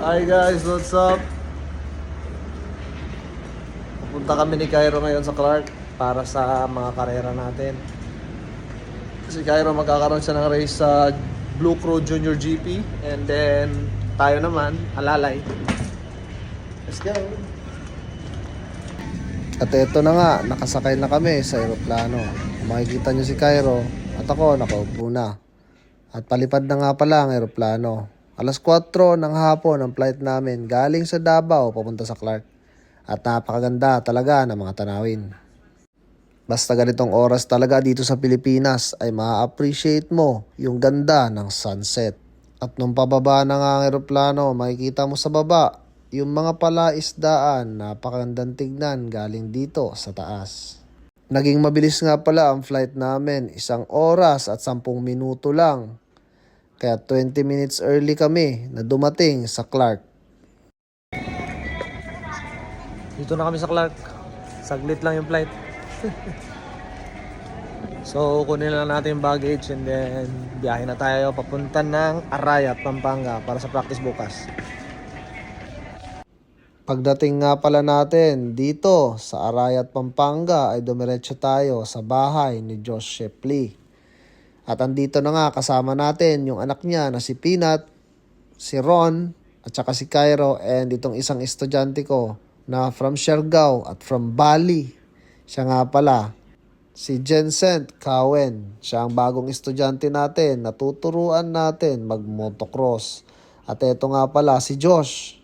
Hi guys, what's up? Pupunta kami ni Cairo ngayon sa Clark para sa mga karera natin. Si Cairo magkakaroon siya ng race sa Blue Crow Junior GP, and then tayo naman, alalay. Let's go! At eto na nga, nakasakay na kami sa eroplano. Makikita nyo si Cairo at ako nakaupo na. At palipad na nga pala ang eroplano. Alas 4 ng hapon ang flight namin galing sa Davao papunta sa Clark. At napakaganda talaga ng mga tanawin. Basta ganitong oras talaga dito sa Pilipinas ay ma-appreciate mo yung ganda ng sunset. At nung pababa na nga ang eroplano, makikita mo sa baba yung mga palaisdaan, napakagandang tignan galing dito sa taas. Naging mabilis nga pala ang flight namin, 1 oras at 10 minuto lang. Kaya 20 minutes early kami na dumating sa Clark. Dito na kami sa Clark. Saglit lang yung flight. So, kunin lang natin yung baggage and then biyahe na tayo papunta ng Arayat, Pampanga para sa practice bukas. Pagdating nga pala natin dito sa Arayat, Pampanga ay dumiretso tayo sa bahay ni Josh Shepley. At andito na nga kasama natin yung anak niya na si Peanut, si Ron, at saka si Cairo, and itong isang estudyante ko na from Siargao at from Bali. Siya nga pala, si Jensen Cowen. Siya ang bagong estudyante natin, natuturuan natin mag-motocross. At ito nga pala si Josh.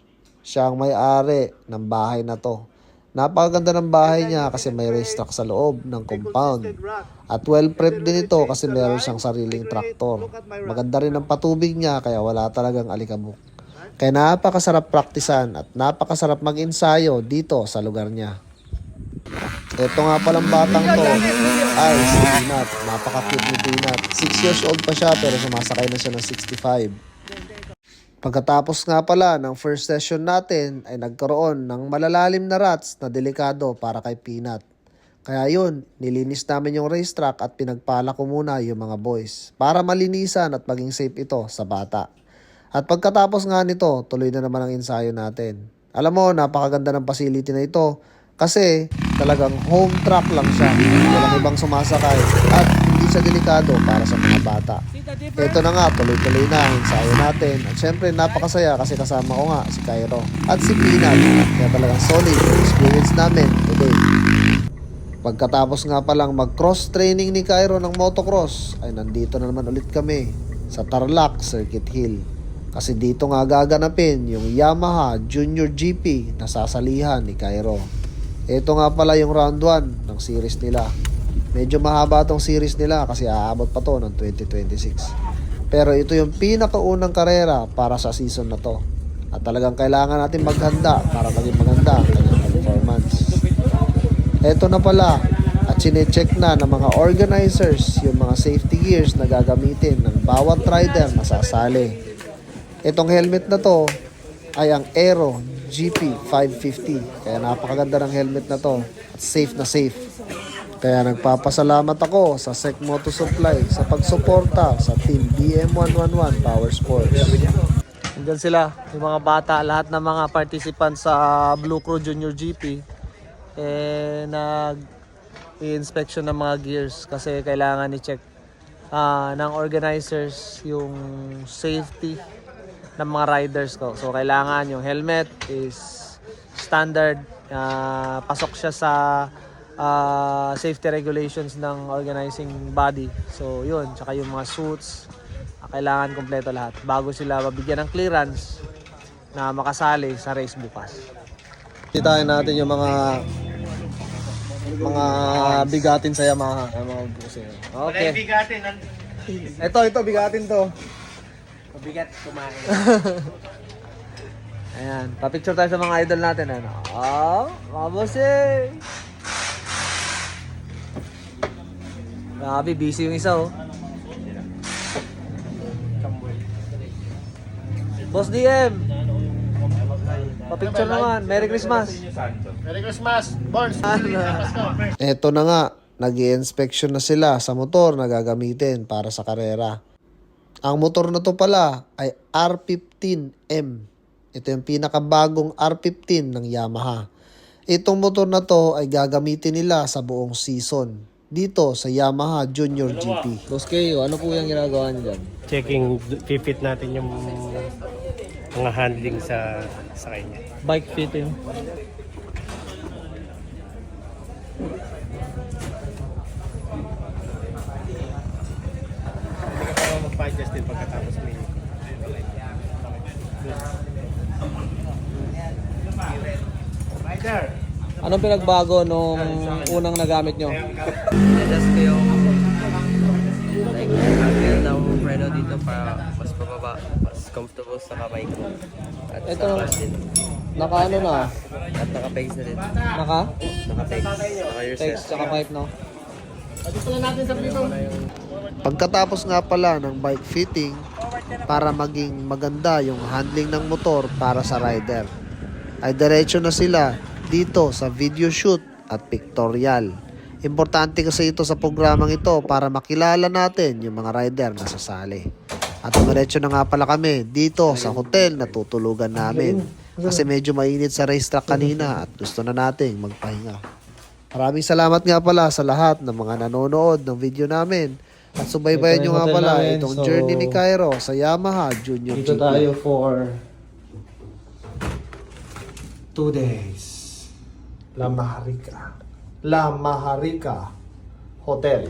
Siya ang may-ari ng bahay na to. Napakaganda ng bahay niya kasi may racetrack sa loob ng compound. At well-prepped din ito kasi meron siyang sariling traktor. Maganda rin ang patubig niya kaya wala talagang alikabok. Kaya napakasarap praktisan at napakasarap mag-ensayo dito sa lugar niya. Ito nga palang batang to ay si Peanut. Napaka-cute ni Peanut. 6 years old pa siya pero sumasakay na siya ng 65. Pagkatapos nga pala ng first session natin ay nagkaroon ng malalalim na ruts na delikado para kay Peanut. Kaya yun, nilinis namin yung racetrack at pinagpala ko muna yung mga boys para malinisan at maging safe ito sa bata. At pagkatapos nga nito, tuloy na naman ang ensayo natin. Alam mo, napakaganda ng facility na ito kasi talagang home track lang siya. Walang ibang sumasakay at hindi siya delikado para sa mga bata. Ito na nga, tuloy-tuloy na ang ensayo natin. At syempre, napakasaya kasi kasama ko nga si Cairo at si Peanut. Kaya talagang solid experience namin today. Pagkatapos nga palang mag-cross training ni Cairo ng motocross, ay nandito na naman ulit kami sa Tarlac Circuit Hill. Kasi dito nga gaganapin yung Yamaha Junior GP na sasalihan ni Cairo. Ito nga pala yung round 1 ng series nila. Medyo mahaba tong series nila kasi aabot pa to ng 2026. Pero ito yung pinakaunang karera para sa season na to. At talagang kailangan natin maghanda para maging maganda ang kanyang performance. Ito na pala at sinecheck na ng mga organizers yung mga safety gears na gagamitin ng bawat rider na sasali. Itong helmet na to ay ang Aero GP 550. Kaya napakaganda ng helmet na to at safe na safe. Kaya nagpapasalamat ako sa Sec Moto Supply sa pagsuporta sa Team BM111 Power Sports. Andyan sila, yung mga bata, lahat ng mga participants sa Blue Crow Junior GP nag-i-inspection ng mga gears kasi kailangan i-check ng organizers yung safety ng mga riders ko. So kailangan yung helmet is standard, pasok siya sa safety regulations ng organizing body. So yun, tsaka yung mga suits, kailangan kompleto lahat bago sila mabigyan ng clearance na makasali sa race bukas. Kitain natin yung mga bigatin sa Yamaha. Okay. Ito bigatin to. Mabigat kumain. Ayan, pa-picture tayo sa mga idol natin. Ano? Oh, mga bossing! Grabe, busy yung isa oh. Boss DM! Pa-picture naman. Merry Christmas! Merry Christmas, Borns! Eto na nga, nag-i-inspection na sila sa motor na gagamitin para sa karera. Ang motor na to pala ay R15M. Ito yung pinakabagong R15 ng Yamaha. Itong motor na to ay gagamitin nila sa buong season dito sa Yamaha Junior GP. Boss Keo, ano po yung ginagawa niyo dyan? Checking, pipit natin yung mga handling sa kanya. Bike fitting. Hindi ka pa magpa-adjust din pagkatapos may Rider! Anong pinagbago nung unang nagamit nyo? Adjust ko yung like angle ng preno dito para mas pababa, mas comfortable sa kamay ko. At Ito, sa clutch din. Naka ano na? At naka-pegs na din. Naka? Naka-pegs. Naka-reset. Text tsaka pipe, no? Pagkatapos nga pala ng bike fitting, para maging maganda yung handling ng motor para sa rider, ay diretso na sila dito sa video shoot at pictorial. Importante kasi ito sa programang ito para makilala natin yung mga rider na sasali. At diretso na nga pala kami dito sa hotel na tutulugan namin. Kasi medyo mainit sa racetrack kanina at gusto na nating magpahinga. Maraming salamat nga pala sa lahat ng mga nanonood ng video namin. At subaybayan nyo nga pala itong journey ni Cairo sa Yamaha Junior Dito GP. tayo for 2 days. La Maharlika Hotel.